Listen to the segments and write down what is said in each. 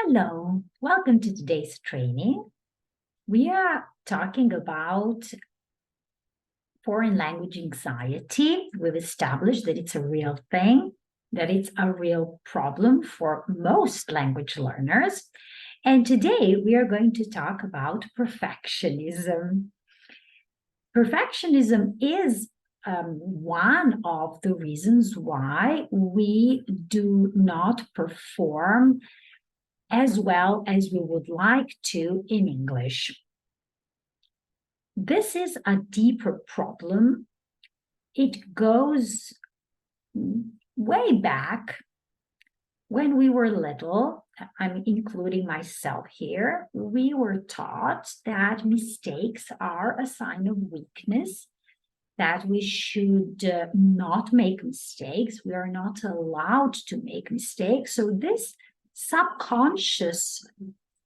Hello, welcome to today's training. We are talking about foreign language anxiety. We've established that it's a real thing, that it's a real problem for most language learners. And today we are going to talk about perfectionism. Perfectionism is one of the reasons why we do not perform as well as we would like to in English. This is a deeper problem. It goes way back when we were little. I'm including myself here. We were taught that mistakes are a sign of weakness, that we should not make mistakes. We are not allowed to make mistakes. So this subconscious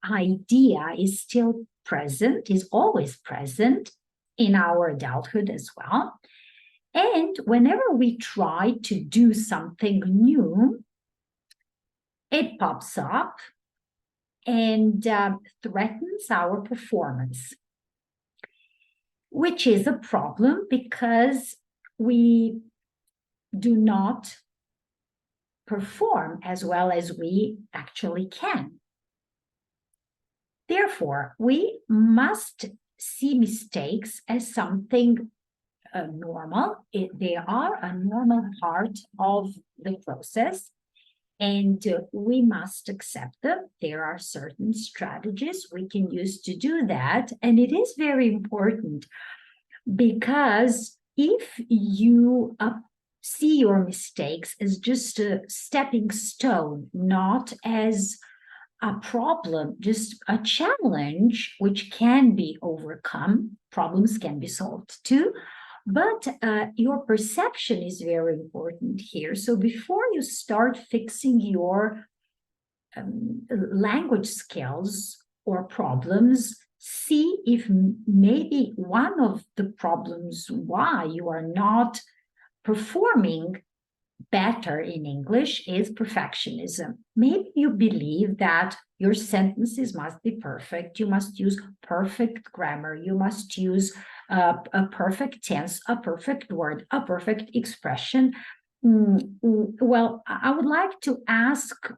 idea is still present, is always present in our adulthood as well. And whenever we try to do something new, it pops up and threatens our performance, which is a problem because we do not perform as well as we actually can. Therefore, we must see mistakes as something normal. They are a normal part of the process, and we must accept them. There are certain strategies we can use to do that, and it is very important because if you see your mistakes as just a stepping stone, not as a problem, just a challenge which can be overcome, problems can be solved too, but your perception is very important here. So before you start fixing your language skills or problems, see if maybe one of the problems why you are not performing better in English is perfectionism. Maybe you believe that your sentences must be perfect. You must use perfect grammar. You must use a perfect tense, a perfect word, a perfect expression. Well, I would like to ask,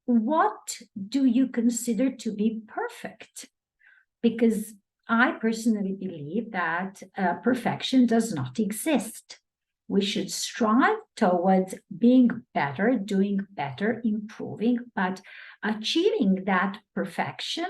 what do you consider to be perfect? Because I personally believe that perfection does not exist. We should strive towards being better, doing better, improving, but achieving that perfection,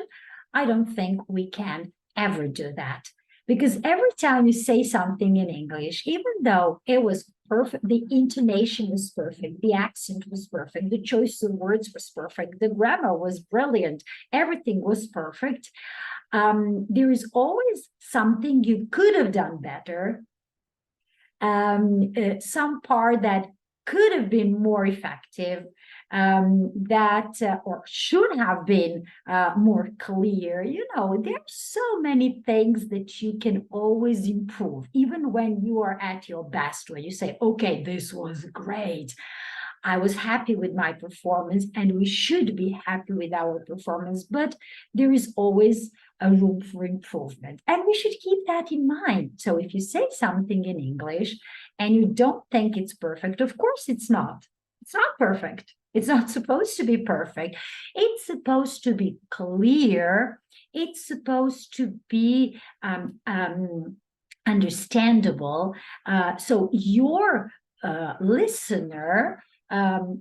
I don't think we can ever do that. Because every time you say something in English, even though it was perfect, the intonation was perfect, the accent was perfect, the choice of words was perfect, the grammar was brilliant, everything was perfect, there is always something you could have done better, some part that could have been more effective, or should have been more clear. You know, there are so many things that you can always improve, even when you are at your best, where you say, okay, this was great. I was happy with my performance, and we should be happy with our performance, but there is always a room for improvement. And we should keep that in mind. So if you say something in English and you don't think it's perfect, of course it's not. It's not perfect. It's not supposed to be perfect. It's supposed to be clear. It's supposed to be understandable. So your listener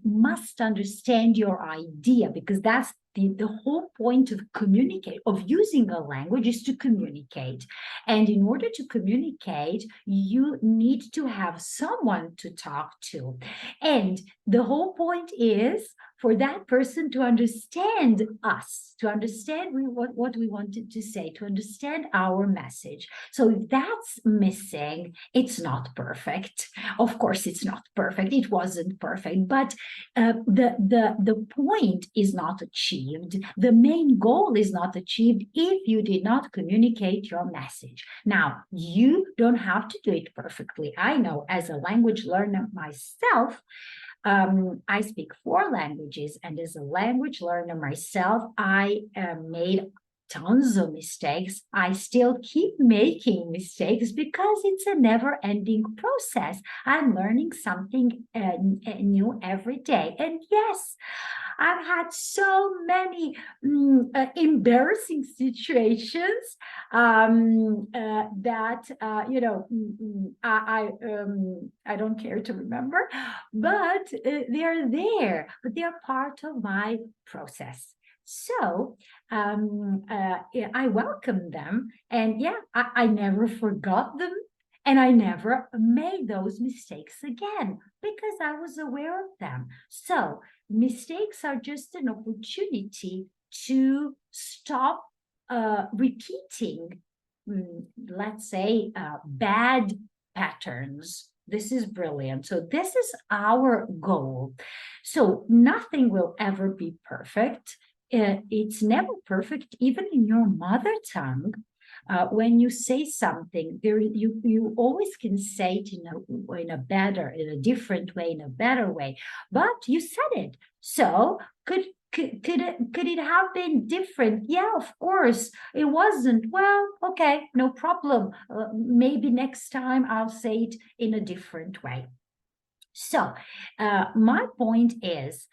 must understand your idea, because that's the whole point of using a language is to communicate. And in order to communicate, you need to have someone to talk to. And the whole point is for that person to understand us, to understand what we wanted to say, to understand our message. So if that's missing, it's not perfect. Of course, it's not perfect. It wasn't perfect, but the point is not achieved. The main goal is not achieved if you did not communicate your message. Now, you don't have to do it perfectly. I know as a language learner myself, I speak 4 languages, and as a language learner myself, I made tons of mistakes. I still keep making mistakes because it's a never-ending process. I'm learning something new every day. And yes, I've had so many embarrassing situations that I don't care to remember, but they're there. But they're part of my process. So I welcome them, and yeah, I never forgot them, and I never made those mistakes again because I was aware of them. So mistakes are just an opportunity to stop repeating, let's say, bad patterns. This is brilliant. So this is our goal. So nothing will ever be perfect. It's never perfect, even in your mother tongue. When you say something, you always can say it in a different way, in a better way. But you said it, so could it have been different? Yeah, of course. It wasn't. Well, okay, no problem. Maybe next time I'll say it in a different way. So my point is,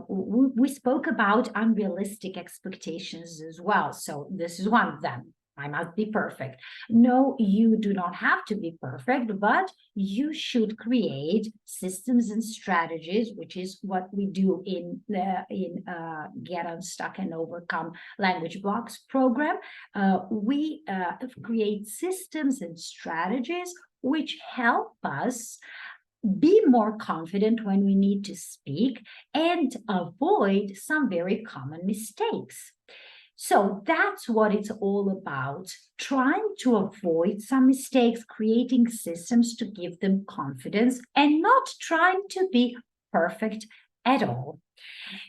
we spoke about unrealistic expectations as well. So this is one of them. I must be perfect. No, you do not have to be perfect, but you should create systems and strategies, which is what we do in Get Unstuck and Overcome Language Blocks program. We create systems and strategies which help us be more confident when we need to speak and avoid some very common mistakes. So that's what it's all about, trying to avoid some mistakes, creating systems to give them confidence, and not trying to be perfect at all.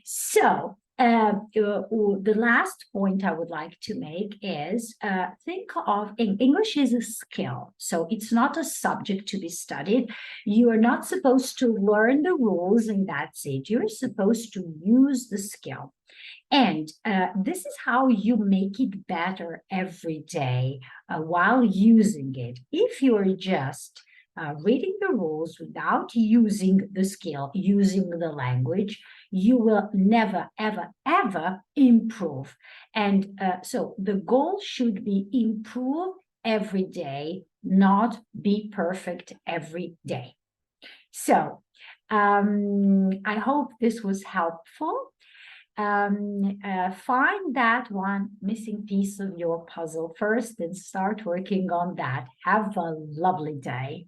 So the last point I would like to make is think of English is a skill. So it's not a subject to be studied. You are not supposed to learn the rules and that's it. You're supposed to use the skill. And this is how you make it better every day while using it. If you are just reading the rules without using the skill, using the language, you will never, ever, ever improve. And so the goal should be improve every day, not be perfect every day. So I hope this was helpful. Find that one missing piece of your puzzle first and start working on that. Have a lovely day.